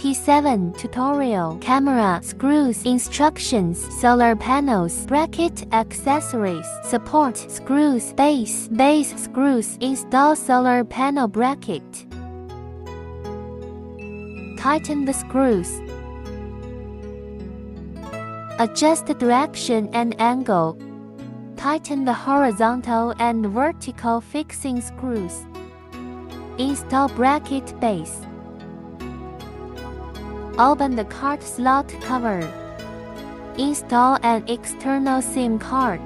27 Tutorial. Camera, screws, instructions, solar panels, bracket, accessories, support, screws, base screws, install solar panel bracket. Tighten the screws. Adjust the direction and angle. Tighten the horizontal and vertical fixing screws. Install bracket base. Open the card slot cover. Install an external SIM card.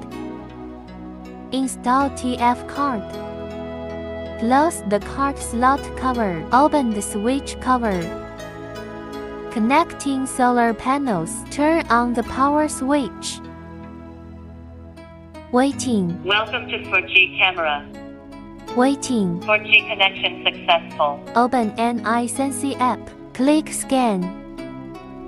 Install TF card. Close the card slot cover. Open the switch cover. Connecting solar panels. Turn on the power switch. Waiting. Welcome to 4G camera. Waiting. 4G connection successful. Open Neye Sensei app. Click Scan.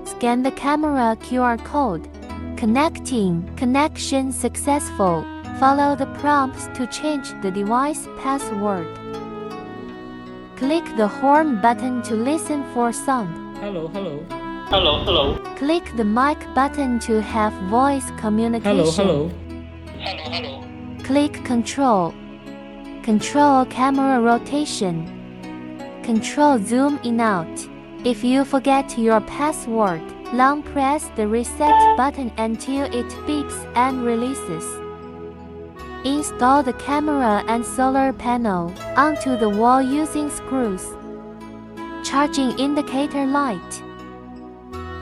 Scan the camera QR code. Connecting. Connection successful. Follow the prompts to change the device password. Click the horn button to listen for sound. Hello. Hello. Click the mic button to have voice communication. Hello. Click Control. Control camera rotation. Control zoom in out. If you forget your password, long press the reset button until it beeps and releases. Install the camera and solar panel onto the wall using screws. Charging indicator light.